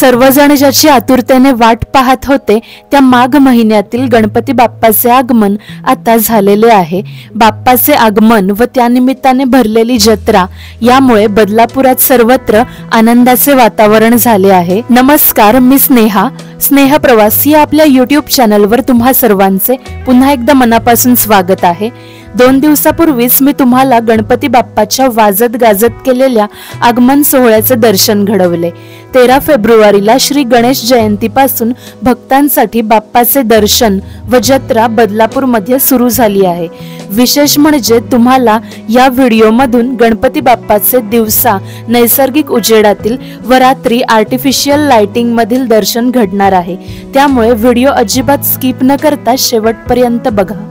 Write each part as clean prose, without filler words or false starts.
सर्वजण ज्याची आतुरतेने वाट पाहत होते त्या माघ महिन्यातील गणपती बाप्पाचे आगमन आता झालेले आहे। बाप्पाचे आगमन व त्यानिमित्ताने भरलेली जत्रा यामुळे बदलापुरात सर्वत्र आनंदाचे वातावरण झाले आहे। नमस्कार, मी स्नेहा प्रवास या आपल्या YouTube चॅनलवर तुम्हा सर्वांचे पुन्हा एकदा मनापासून स्वागत आहे। 2 दिवसापूर्वीच मी तुम्हाला गणपती बाप्पाच्या वाजत गाजत केलेल्या आगमन सोहळ्याचे दर्शन घडवले। 13 फेब्रुवारीला श्री गणेश जयंतीपासून भक्तांसाठी बाप्पाचे दर्शन व जत्रा बदलापूरमध्ये सुरू झाली आहे। विशेष म्हणजे तुम्हाला या व्हिडिओमधून गणपती बाप्पाचे दिवसा नैसर्गिक उजेडातील व रात्री आर्टिफिशियल लाइटिंग मधील दर्शन घडणार आहे। त्यामुळे व्हिडिओ अजिबात स्किप न करता शेवटपर्यंत बघा।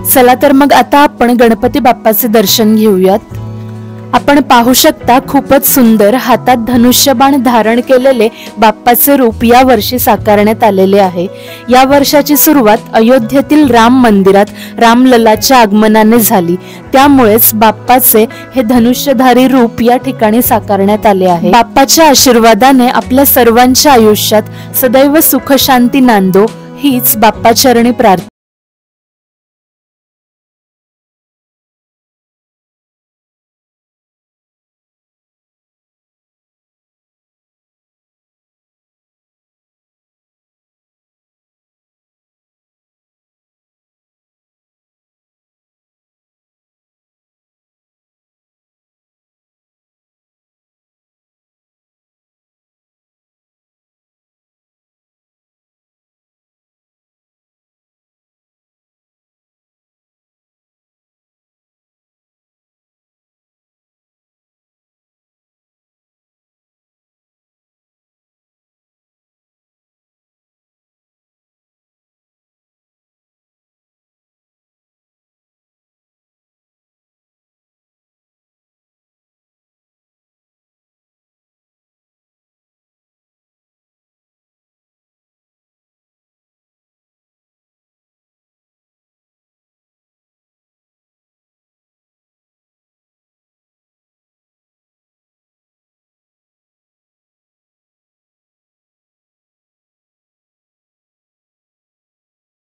चला तर मग आता आपण गणपती बाप्पाचे दर्शन घेऊयात। आपण पाहू शकता खूपच सुंदर हातात धनुष्यबाण धारण केलेले बाप्पाचे रूप या वर्षी साकारण्यात आलेले आहे। या वर्षाची सुरुवात अयोध्येतील राम मंदिरात रामललाच्या आगमनाने झाली, त्यामुळेच बाप्पाचे हे धनुष्यधारी रूप या ठिकाणी साकारण्यात आले आहे। बाप्पाच्या आशीर्वादाने आपल्या सर्वांच्या आयुष्यात सदैव सुख शांती नांदो हीच बाप्पाचरणी प्रार्थना।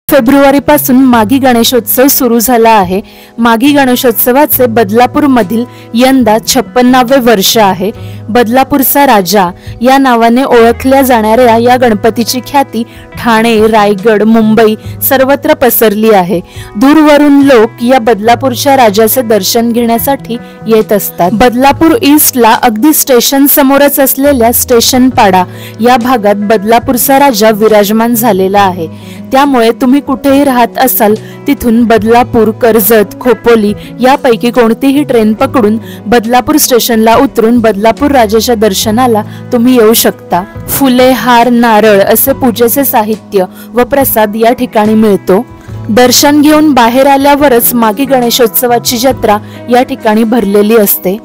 फेब्रुवारी पासून माघी गणेशोत्सव सुरू झाला आहे। माघी गणेशोत्सवाचे बदलापूर मधील यंदा 56वे वर्ष आहे। बदलापूरचा राजा या नावाने ओळखल्या जाणाऱ्या या गणपतीची ख्याती ठाणे, रायगड, मुंबई सर्वत्र पसरली आहे। दूरवरून लोक या बदलापूरच्या राजाचे दर्शन घेण्यासाठी येत असतात। बदलापूर ईस्टला अगदी स्टेशन समोरच असलेल्या स्टेशन पाडा या भागात बदलापूरचा राजा विराजमान झालेला आहे। त्यामुळे तुम्ही कुठेही राहत असाल तिथून बदलापूर, कर्जत, खोपोली यापैकी कोणतीही ट्रेन पकडून बदलापूर स्टेशनला उतरून बदलापूर राजाच्या दर्शनाला तुम्ही येऊ शकता। फुले, हार, नारळ असे पूजेचे साहित्य व प्रसाद या ठिकाणी मिळतो। दर्शन घेऊन बाहेर आल्यावरच माघी गणेशोत्सवाची जत्रा या ठिकाणी भरलेली असते।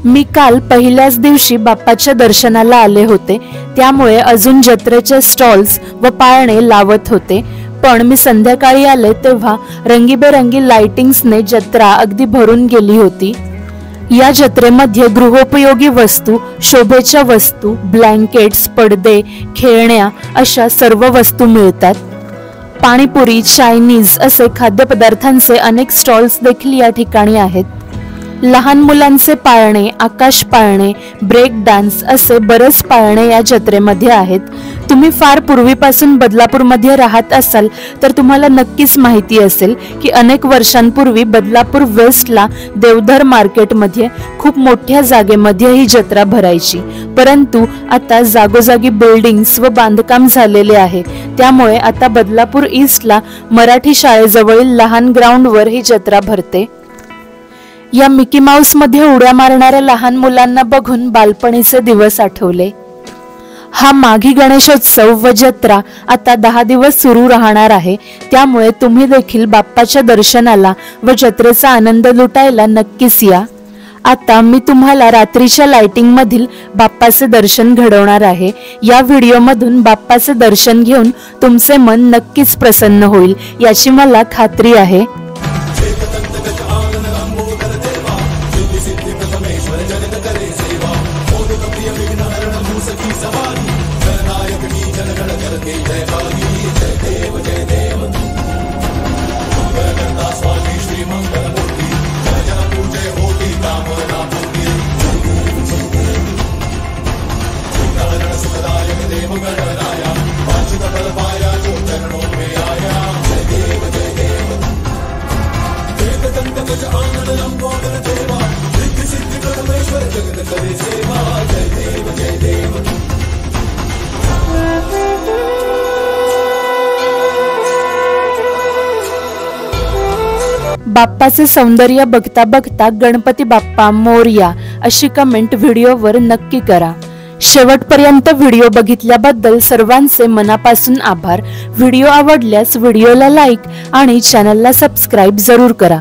मी काल पहिल्याच दिवशी बाप्पाच्या दर्शनाला आले होते, त्यामुळे अजून जत्रेचे स्टॉल्स व पाळणे लावत होते, पण मी संध्याकाळी आले तेव्हा रंगीबेरंगी लाइटिंग्सने जत्रा अगदी भरून गेली होती। या जत्रेमध्ये गृहोपयोगी वस्तू, शोभेच्या वस्तू, ब्लँकेट्स, पडदे, खेळण्या अशा सर्व वस्तू मिळतात। पाणीपुरी, चायनीज असे खाद्यपदार्थांचे अनेक स्टॉल्स देखील या ठिकाणी आहेत। लहान मुलांचे पाळणे, आकाश पाळणे, ब्रेक डान्स असे बरेच पाळणे या जत्रेमध्ये आहेत। तुम्ही फार पूर्वीपासून बदलापूरमध्ये राहत असाल तर तुम्हाला नक्कीच माहिती असेल की अनेक वर्षांपूर्वी बदलापूर वेस्टला देवधर मार्केटमध्ये खूप मोठ्या जागेमध्ये ही जत्रा भरायची, परंतु आता जागोजागी बिल्डिंग्स व बांधकाम झालेले आहे, त्यामुळे आता बदलापूर ईस्टला मराठी शाळेजवळील लहान ग्राउंडवर ही जत्रा भरते। या मिकी माऊस मध्ये उड्या मारणाऱ्या लहान मुलांना बघून बालपणीचे दिवस आठवले। हा माघी गणेशोत्सव व जत्रा आता 10 दिवस सुरू राहणार आहे, त्यामुळे तुम्ही देखील बाप्पाच्या दर्शनाला व जत्रेचा आनंद लुटायला नक्कीच या। आता मी तुम्हाला रात्रीच्या लाइटिंग मधील बाप्पाचे दर्शन घडवणार आहे। या व्हिडिओ मधून बाप्पाचे दर्शन घेऊन तुमचे मन नक्कीच प्रसन्न होईल याची मला खात्री आहे। सिद्धि परमेश्वर जगत करे सेवा, मोदक प्रिय विघ्न हरण मूसकी सवार बाप्पाचे सौंदर्य बघता बघता गणपती बाप्पा मोरया अशी कमेंट व्हिडिओवर नक्की करा। शेवटपर्यंत व्हिडिओ बघितल्याबद्दल सर्वांचे मनापासून आभार। व्हिडिओ आवडल्यास व्हिडिओला लाईक आणि चॅनलला सबस्क्राईब जरूर करा।